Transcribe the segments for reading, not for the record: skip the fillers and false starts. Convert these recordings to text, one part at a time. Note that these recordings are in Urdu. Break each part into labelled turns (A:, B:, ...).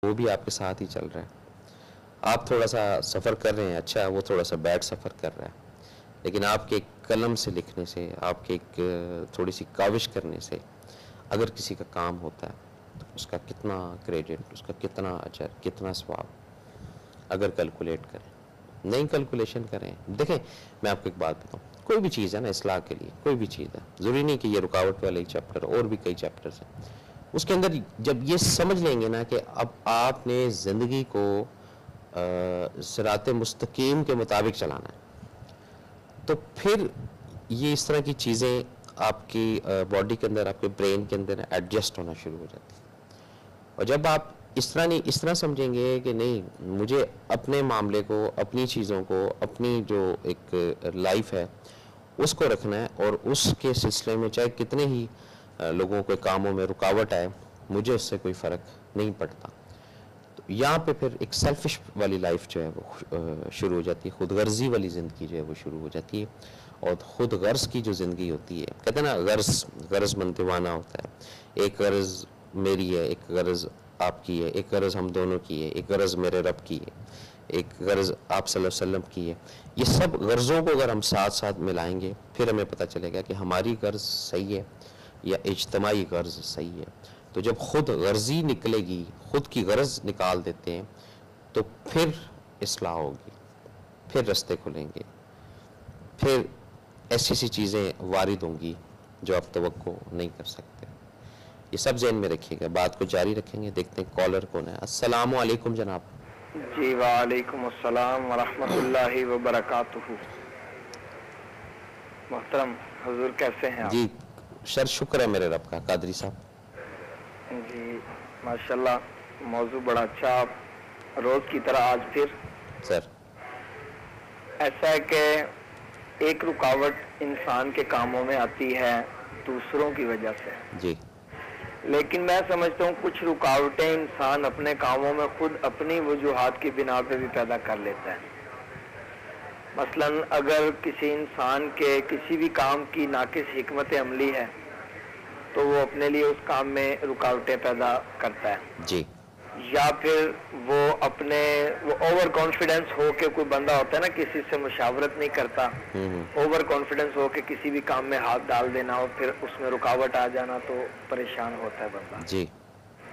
A: وہ بھی آپ کے ساتھ ہی چل رہا ہے. آپ تھوڑا سا سفر کر رہے ہیں, اچھا وہ تھوڑا سا بیڈ سفر کر رہا ہے, لیکن آپ کے ایک قلم سے لکھنے سے, آپ کے ایک تھوڑی سی کاوش کرنے سے اگر کسی کا کام ہوتا ہے تو اس کا کتنا کریڈٹ, اس کا کتنا اجر, کتنا ثواب, اگر کیلکولیٹ کریں. نہیں کیلکولیشن کریں. دیکھیں میں آپ کو ایک بات بتاؤں, کوئی بھی چیز ہے نا اصلاح کے لیے, کوئی بھی چیز ہے, ضروری نہیں کہ یہ رکاوٹ والا ہی چیپٹر, اور بھی کئی چیپٹرز ہیں. اس کے اندر جب یہ سمجھ لیں گے نا کہ اب آپ نے زندگی کو صراط مستقیم کے مطابق چلانا ہے, تو پھر یہ اس طرح کی چیزیں آپ کی باڈی کے اندر, آپ کے برین کے اندر ایڈجسٹ ہونا شروع ہو جاتی ہیں. اور جب آپ اس طرح سمجھیں گے کہ نہیں, مجھے اپنے معاملے کو, اپنی چیزوں کو, اپنی جو ایک لائف ہے اس کو رکھنا ہے, اور اس کے سلسلے میں چاہے کتنے ہی لوگوں کے کاموں میں رکاوٹ آئے, مجھے اس سے کوئی فرق نہیں پڑتا. تو یہاں پہ پھر ایک سیلفش والی لائف جو ہے وہ شروع ہو جاتی ہے, خود غرضی والی زندگی جو ہے وہ شروع ہو جاتی ہے. اور خود غرض کی جو زندگی ہوتی ہے, کہتے ہیں نا غرض مند دیوانہ ہوتا ہے. ایک غرض میری ہے, ایک غرض آپ کی ہے, ایک غرض ہم دونوں کی ہے, ایک غرض میرے رب کی ہے, ایک غرض آپ صلی اللہ علیہ وسلم کی ہے. یہ سب غرضوں کو اگر ہم ساتھ ساتھ ملائیں گے, پھر ہمیں پتہ چلے گا کہ ہماری غرض صحیح ہے یا اجتماعی غرض صحیح ہے. تو جب خود غرضی نکلے گی, خود کی غرض نکال دیتے ہیں, تو پھر اصلاح ہوگی, پھر رستے کھلیں گے, پھر ایسی سی چیزیں وارد ہوں گی جو آپ توقع نہیں کر سکتے. یہ سب ذہن میں رکھیے گا, بات کو جاری رکھیں گے. دیکھتے ہیں کالر کون ہے. السلام علیکم جناب.
B: جی وعلیکم السلام ورحمۃ اللہ وبرکاتہ. محترم حضور کیسے ہیں آپ؟
A: جی شکر ہے میرے رب کا. قادری صاحب
B: جی ماشاءاللہ, موضوع بڑا اچھا. آپ روز کی طرح آج پھر
A: سر.
B: ایسا ہے کہ ایک رکاوٹ انسان کے کاموں میں آتی ہے دوسروں کی وجہ سے,
A: جی,
B: لیکن میں سمجھتا ہوں کچھ رکاوٹیں انسان اپنے کاموں میں خود اپنی وجوہات کی بنا پہ بھی پیدا کر لیتا ہے. مثلا اگر کسی انسان کے کسی بھی کام کی ناقص حکمت عملی ہے تو وہ اپنے لیے اس کام میں رکاوٹیں پیدا کرتا ہے.
A: جی,
B: یا پھر وہ اوور کانفیڈنس ہو کے, کوئی بندہ ہوتا ہے نا کسی سے مشاورت نہیں کرتا, اوور کانفیڈنس ہو کے کسی بھی کام میں ہاتھ ڈال دینا اور پھر اس میں رکاوٹ آ جانا, تو پریشان ہوتا ہے بندہ.
A: جی,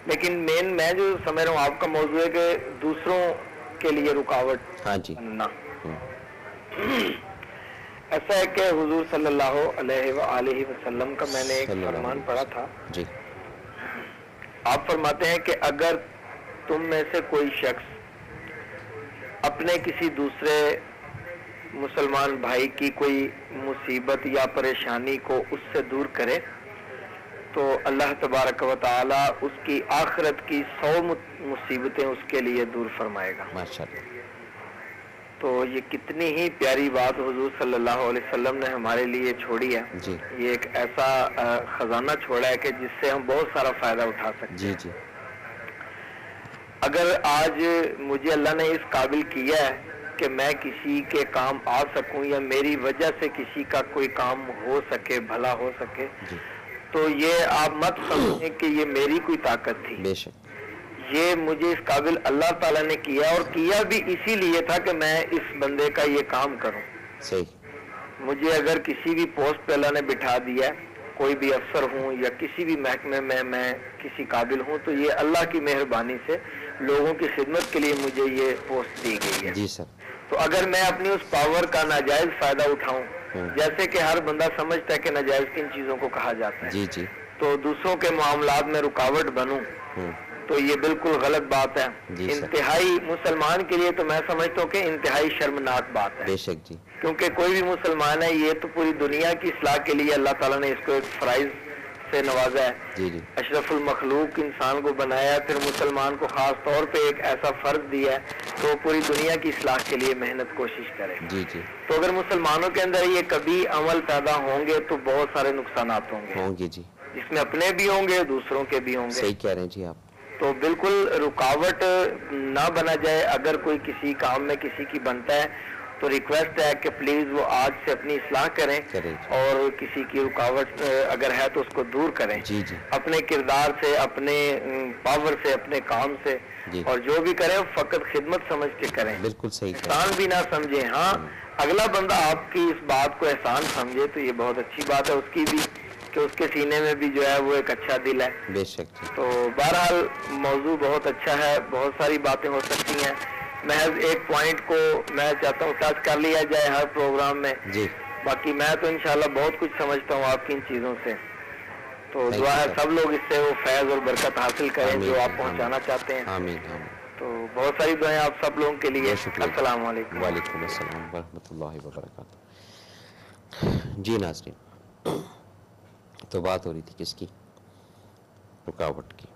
B: لیکن میں جو سمجھ رہا ہوں آپ کا موضوع ہے کہ دوسروں کے لیے رکاوٹ
A: ہاں جی,
B: بننا. ایسا ہے کہ حضور صلی اللہ علیہ وآلہ وسلم کا میں نے ایک فرمان پڑھا تھا.
A: جی,
B: آپ فرماتے ہیں کہ اگر تم میں سے کوئی شخص اپنے کسی دوسرے مسلمان بھائی کی کوئی مصیبت یا پریشانی کو اس سے دور کرے تو اللہ تبارک و تعالی اس کی آخرت کی 100 مصیبتیں اس کے لیے دور فرمائے گا.
A: ماشاءاللہ.
B: تو یہ کتنی ہی پیاری بات حضور صلی اللہ علیہ وسلم نے ہمارے لیے چھوڑی ہے.
A: جی,
B: یہ ایک ایسا خزانہ چھوڑا ہے کہ جس سے ہم بہت سارا فائدہ اٹھا سکتے ہیں.
A: جی, جی,
B: اگر آج مجھے اللہ نے اس قابل کیا ہے کہ میں کسی کے کام آ سکوں یا میری وجہ سے کسی کا کوئی کام ہو سکے, بھلا ہو سکے,
A: جی,
B: تو یہ آپ مت سمجھیں کہ یہ میری کوئی طاقت تھی.
A: بے شک.
B: یہ مجھے اس قابل اللہ تعالیٰ نے کیا, اور کیا بھی اسی لیے تھا کہ میں اس بندے کا یہ کام کروں.
A: صحیح.
B: مجھے اگر کسی بھی پوسٹ پہ اللہ نے بٹھا دیا, کوئی بھی افسر ہوں یا کسی بھی محکمے میں کسی قابل ہوں, تو یہ اللہ کی مہربانی سے لوگوں کی خدمت کے لیے مجھے یہ پوسٹ دی گئی ہے.
A: جی سر.
B: تو اگر میں اپنی اس پاور کا ناجائز فائدہ اٹھاؤں, جیسے کہ ہر بندہ سمجھتا ہے کہ ناجائز کن چیزوں کو کہا جاتا ہے,
A: جی, جی,
B: تو دوسروں کے معاملات میں رکاوٹ بنوں تو یہ بالکل غلط بات ہے.
A: جی سر.
B: انتہائی مسلمان کے لیے تو میں سمجھتا ہوں کہ انتہائی شرمناک بات ہے.
A: بے شک. جی,
B: کیونکہ کوئی بھی مسلمان ہے, یہ تو پوری دنیا کی اصلاح کے لیے اللہ تعالیٰ نے اس کو ایک فرائض سے نوازا ہے.
A: جی, جی,
B: اشرف المخلوق انسان کو بنایا ہے, پھر مسلمان کو خاص طور پہ ایک ایسا فرض دیا ہے تو وہ پوری دنیا کی اصلاح کے لیے محنت کوشش کرے.
A: جی, جی,
B: تو اگر مسلمانوں کے اندر یہ کبھی عمل پیدا ہوں گے تو بہت سارے نقصانات ہوں گے,
A: جی,
B: جس میں اپنے بھی ہوں گے, دوسروں کے بھی ہوں گے.
A: صحیح کہہ رہے ہیں جی آپ.
B: تو بالکل رکاوٹ نہ بنا جائے. اگر کوئی کسی کام میں کسی کی بنتا ہے تو ریکویسٹ ہے کہ پلیز وہ آج سے اپنی اصلاح کریں اور کسی کی رکاوٹ اگر ہے تو اس کو دور کریں،
A: جی جی
B: اپنے کردار سے، اپنے پاور سے، اپنے کام سے،
A: جی
B: اور جو بھی کریں فقط خدمت سمجھ کے کریں،
A: بالکل صحیح
B: احسان بھی نہ سمجھیں. ہاں اگلا بندہ آپ کی اس بات کو احسان سمجھے تو یہ بہت اچھی بات ہے اس کی بھی، کہ اس کے سینے میں بھی جو ہے وہ ایک اچھا دل ہے.
A: بے شک جی.
B: تو بہرحال موضوع بہت اچھا ہے، بہت ساری باتیں ہو سکتی ہیں. محض ایک پوائنٹ کو میں چاہتا ہوں ٹچ کر لیا جائے ہر پروگرام میں.
A: جی
B: باقی میں تو انشاءاللہ بہت کچھ سمجھتا ہوں آپ کی ان چیزوں سے. تو
A: Thank
B: دعا
A: you,
B: ہے
A: sir.
B: سب لوگ اس سے وہ فیض اور برکت حاصل کریں
A: آمین
B: جو آپ
A: آمین
B: پہنچانا چاہتے ہیں.
A: آمین آمین.
B: تو بہت ساری دعائیں آپ سب لوگوں کے لیے.
A: بہت شکریہ.
B: السلام علیکم.
A: وعلیکم السلام ورحمۃ اللہ وبرکاتہ. جی ناظرین، تو بات ہو رہی تھی کس کی؟ رکاوٹ کی.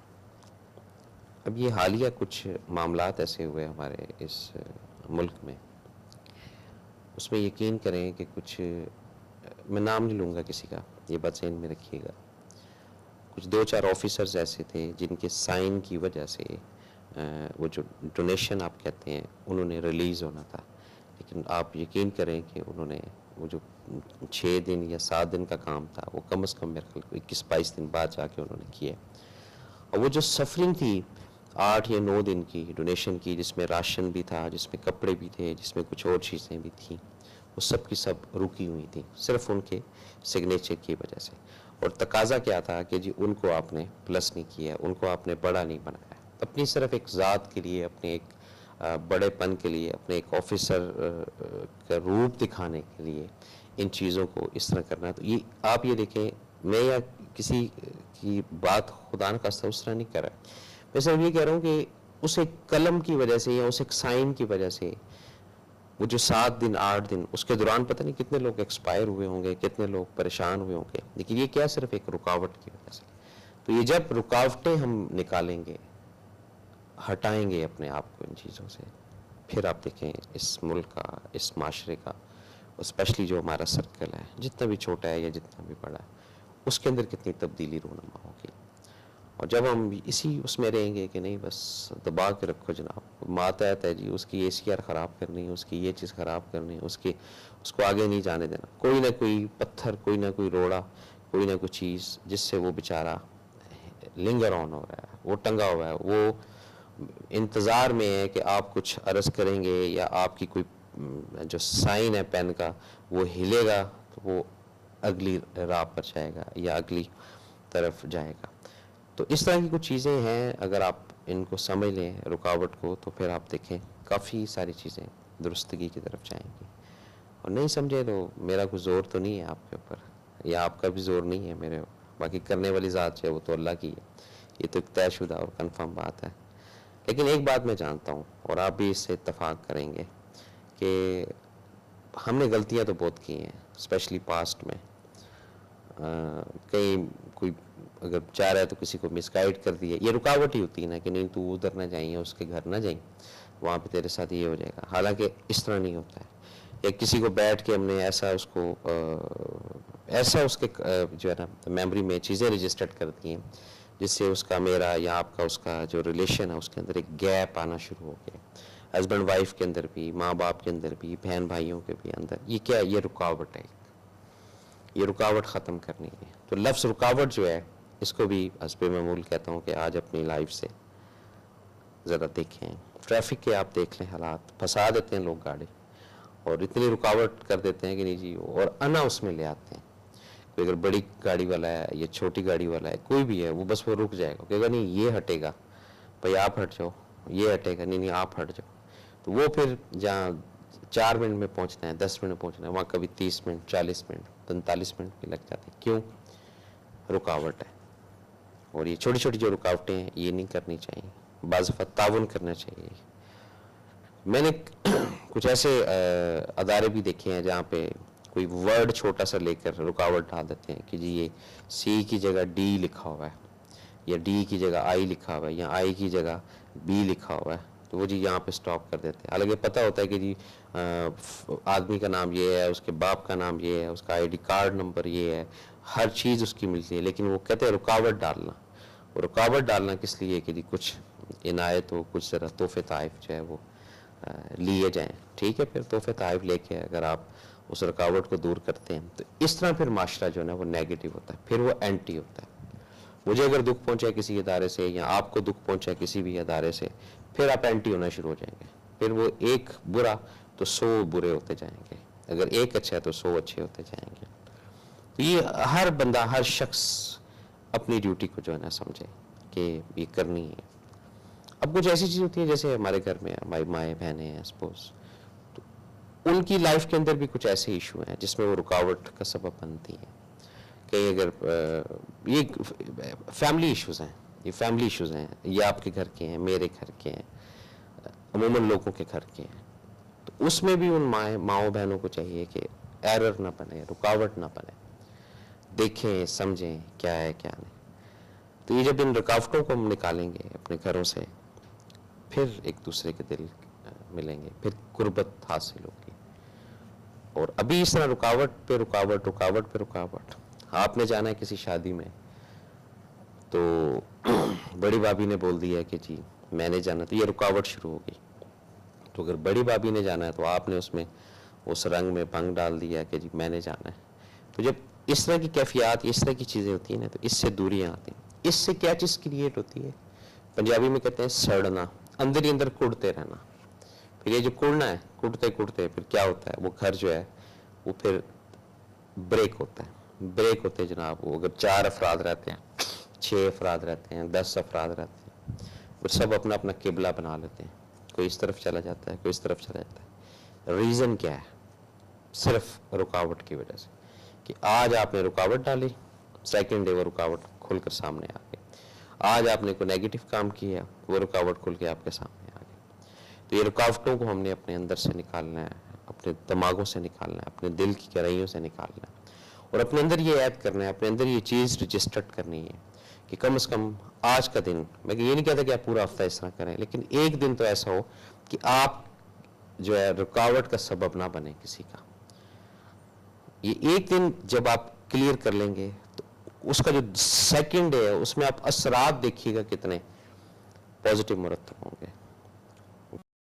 A: اب یہ حالیہ کچھ معاملات ایسے ہوئے ہمارے اس ملک میں، اس میں یقین کریں کہ کچھ، میں نام نہیں لوں گا کسی کا، یہ بات ذہن میں رکھیے گا، کچھ 2-4 آفیسرز ایسے تھے جن کے سائن کی وجہ سے وہ جو ڈونیشن آپ کہتے ہیں انہوں نے ریلیز ہونا تھا، لیکن آپ یقین کریں کہ انہوں نے وہ جو 6 دن یا 7 دن کا کام تھا وہ کم از کم میرے خیال 21-22 دن بعد جا کے انہوں نے کیا. اور وہ جو سفرنگ تھی 8 یا 9 دن کی ڈونیشن کی، جس میں راشن بھی تھا، جس میں کپڑے بھی تھے، جس میں کچھ اور چیزیں بھی تھیں، وہ سب کی سب رکی ہوئی تھیں صرف ان کے سگنیچر کی وجہ سے. اور تقاضا کیا تھا کہ جی ان کو آپ نے پلس نہیں کیا، ان کو آپ نے بڑا نہیں بنایا. اپنی صرف ایک ذات کے لیے، اپنے ایک بڑے پن کے لیے، اپنے ایک آفیسر کا روپ دکھانے کے لیے ان چیزوں کو اس طرح کرنا. تو یہ آپ یہ دیکھیں، میں یا کسی کی بات خدا نخواستہ اس طرح نہیں کر رہا، میں صرف یہ کہہ رہا ہوں کہ اس ایک قلم کی وجہ سے یا اس ایک سائن کی وجہ سے وہ جو 7 دن 8 دن اس کے دوران پتہ نہیں کتنے لوگ ایکسپائر ہوئے ہوں گے، کتنے لوگ پریشان ہوئے ہوں گے. لیکن یہ کیا صرف ایک رکاوٹ کی وجہ سے. تو یہ جب رکاوٹیں ہم نکالیں گے، ہٹائیں گے اپنے آپ کو ان چیزوں سے، پھر آپ دیکھیں اس ملک کا، اس معاشرے کا، اسپیشلی جو ہمارا سرکل ہے جتنا بھی چھوٹا ہے یا جتنا بھی بڑا ہے، اس کے اندر کتنی تبدیلی رونما ہوگی. اور جب ہم اسی اس میں رہیں گے کہ نہیں بس دبا کے رکھو جناب، ماتحت ہے جی، اس کی ACR خراب کرنی، اس کی یہ چیز خراب کرنی، اس کو آگے نہیں جانے دینا، کوئی نہ کوئی پتھر، کوئی نہ کوئی روڑا، کوئی نہ کوئی چیز جس سے وہ بیچارہ لنگر آن ہو رہا ہے، وہ ٹنگا ہوا ہے، وہ انتظار میں ہے کہ آپ کچھ عرض کریں گے یا آپ کی کوئی جو سائن ہے پین کا وہ ہلے گا تو وہ اگلی راہ پر جائے گا یا اگلی طرف جائے گا. تو اس طرح کی کچھ چیزیں ہیں، اگر آپ ان کو سمجھ لیں رکاوٹ کو، تو پھر آپ دیکھیں کافی ساری چیزیں درستگی کی طرف جائیں گی. اور نہیں سمجھے تو میرا کوئی زور تو نہیں ہے آپ کے اوپر، یا آپ کا بھی زور نہیں ہے میرے اوپر، باقی کرنے والی ذات ہے وہ تو اللہ کی ہے، یہ تو ایک طے شدہ اور کنفرم بات ہے. لیکن ایک بات میں جانتا ہوں اور آپ بھی اس سے اتفاق کریں گے کہ ہم نے غلطیاں تو بہت کی ہیں، اسپیشلی پاسٹ میں. کہیں کوئی اگر چاہ رہا ہے تو کسی کو مس گائیڈ کر دیا، یہ رکاوٹ ہی ہوتی ہے نا کہ نہیں تو ادھر نہ جائیں، اس کے گھر نہ جائیں، وہاں پہ تیرے ساتھ یہ ہو جائے گا. حالانکہ اس طرح نہیں ہوتا ہے. یا کسی کو بیٹھ کے ہم نے ایسا اس کو ایسا اس کے جو ہے نا میموری میں چیزیں رجسٹرڈ کر دی ہیں جس سے اس کا میرا یا آپ کا اس کا جو ریلیشن ہے اس کے اندر ایک گیپ آنا شروع ہو گیا، ہسبینڈ وائف کے اندر بھی، ماں باپ کے اندر بھی، بہن بھائیوں کے بھی اندر. یہ کیا؟ یہ رکاوٹ ہے، یہ رکاوٹ ختم کرنی ہے. تو لفظ رکاوٹ جو ہے اس کو بھی حسب معمول کہتا ہوں کہ آج اپنی لائف سے ذرا دیکھیں. ٹریفک کے آپ دیکھ لیں حالات، پھنسا دیتے ہیں لوگ گاڑی اور اتنی رکاوٹ کر دیتے ہیں کہ نہیں جی، اور انا اس میں لے آتے ہیں. کوئی اگر بڑی گاڑی والا ہے یا چھوٹی گاڑی والا ہے، کوئی بھی ہے، وہ بس وہ رک جائے گا، کہے گا نہیں یہ ہٹے گا، بھائی آپ ہٹ جاؤ، یہ ہٹے گا، نہیں آپ ہٹ جاؤ. تو وہ پھر جہاں 4 منٹ میں پہنچنا ہے، 10 منٹ میں پہنچنا ہے، وہاں کبھی 30 منٹ 40 منٹ 45 منٹ بھی لگ جاتے ہیں. کیوں؟ رکاوٹ ہے. اور یہ چھوٹی چھوٹی جو رکاوٹیں ہیں یہ نہیں کرنی چاہیے، بعض دفعہ تعاون کرنا چاہیے. میں نے کچھ ایسے ادارے بھی دیکھے ہیں جہاں پہ کوئی ورڈ چھوٹا سا لے کر رکاوٹ ڈال دیتے ہیں کہ جی یہ سی کی جگہ ڈی لکھا ہوا ہے، یا ڈی کی جگہ آئی لکھا ہوا ہے، یا آئی کی جگہ بی لکھا ہوا ہے، تو وہ جی یہاں پہ سٹاپ کر دیتے ہیں. حالانکہ پتہ ہوتا ہے کہ جی آدمی کا نام یہ ہے، اس کے باپ کا نام یہ ہے، اس کا ID کارڈ نمبر یہ ہے، ہر چیز اس کی ملتی ہے، لیکن وہ کہتے ہیں رکاوٹ ڈالنا. وہ رکاوٹ ڈالنا کس لیے کہ جی کچھ عنایت ہو، کچھ ذرا تحفے طائف جو ہے وہ لیے جائیں, ٹھیک ہے, پھر تحفے تحائف لے کے اگر آپ اس رکاوٹ کو دور کرتے ہیں تو اس طرح پھر معاشرہ جو ہے نا وہ نیگیٹو ہوتا ہے, پھر وہ اینٹی ہوتا ہے. مجھے اگر دکھ پہنچا کسی ادارے سے یا آپ کو دکھ پہنچا کسی بھی ادارے سے, پھر آپ اینٹی ہونا شروع ہو جائیں گے. پھر وہ ایک برا تو 100 برے ہوتے جائیں گے, اگر ایک اچھا ہے تو 100 اچھے ہوتے جائیں گے. تو یہ ہر بندہ, ہر شخص اپنی ڈیوٹی کو جو ہے نا سمجھے کہ یہ کرنی ہے. اب کچھ ایسی چیز ہوتی ہے جیسے ہمارے گھر میں ہماری مائیں بہنیں ہیں سپوز, تو ان کی لائف کے اندر بھی کچھ ایسے ایشو ہیں جس میں وہ رکاوٹ کا سبب بنتی ہیں. کہ اگر یہ فیملی ایشوز ہیں, یہ فیملی ایشوز ہیں, یہ آپ کے گھر کے ہیں, میرے گھر کے ہیں, عموماً لوگوں کے گھر کے ہیں, تو اس میں بھی ان ماؤں بہنوں کو چاہیے کہ ایرر نہ بنے, رکاوٹ نہ بنے, دیکھیں سمجھیں کیا ہے کیا نہیں. تو یہ جب ان رکاوٹوں کو ہم نکالیں گے اپنے گھروں سے, پھر ایک دوسرے کے دل ملیں گے, پھر قربت حاصل ہوگی. اور ابھی اس طرح رکاوٹ پہ رکاوٹ, رکاوٹ پہ رکاوٹ. آپ نے جانا ہے کسی شادی میں تو بڑی بھابھی نے بول دیا کہ جی میں نے جانا, تو یہ رکاوٹ شروع ہو گئی. تو اگر بڑی بھابھی نے جانا ہے تو آپ نے اس رنگ میں بھنگ ڈال دیا کہ جی میں نے جانا ہے. تو جب اس طرح کی کیفیات, اس طرح کی چیزیں ہوتی ہیں نا, تو اس سے دوریاں آتی ہیں. اس سے کیا چیز کریٹ ہوتی ہے, پنجابی میں کہتے ہیں سڑنا, اندر ہی اندر کڑتے رہنا. پھر یہ جو کڑنا ہے, کڑتے کڑتے پھر کیا ہوتا ہے, وہ گھر جو ہے وہ پھر بریک ہوتا ہے. بریک ہوتے ہیں جناب, وہ اگر 4 افراد رہتے ہیں, 6 افراد رہتے ہیں, 10 افراد رہتے ہیں, وہ سب اپنا اپنا قبلہ بنا لیتے ہیں. کوئی اس طرف چلا جاتا ہے, کوئی اس طرف چلا جاتا ہے. ریزن کیا ہے, صرف رکاوٹ کی وجہ سے, کہ آج آپ نے رکاوٹ ڈالی, سیکنڈ ڈے وہ رکاوٹ کھل کر سامنے آ گئی. آج آپ نے کوئی نیگیٹو کام کیا, وہ رکاوٹ کھل کے آپ کے سامنے آ گئی. تو یہ رکاوٹوں کو ہم نے اپنے اندر سے نکالنا ہے, اپنے دماغوں سے نکالنا ہے, اپنے دل کی گہرائیوں سے نکالنا ہے, اور اپنے اندر یہ عائد کرنا ہے, اپنے اندر یہ چیز رجسٹرڈ کرنی ہے کہ کم از کم آج کا دن, میں یہ نہیں کہتا کہ آپ پورا ہفتہ اس طرح کریں, لیکن ایک دن تو ایسا ہو کہ آپ جو ہے رکاوٹ کا سبب نہ بنے کسی کا. یہ ایک دن جب آپ کلیئر کر لیں گے تو اس کا جو سیکنڈ ڈے ہے اس میں آپ اثرات دیکھیے گا کتنے پازیٹیو مرتب ہوں گے.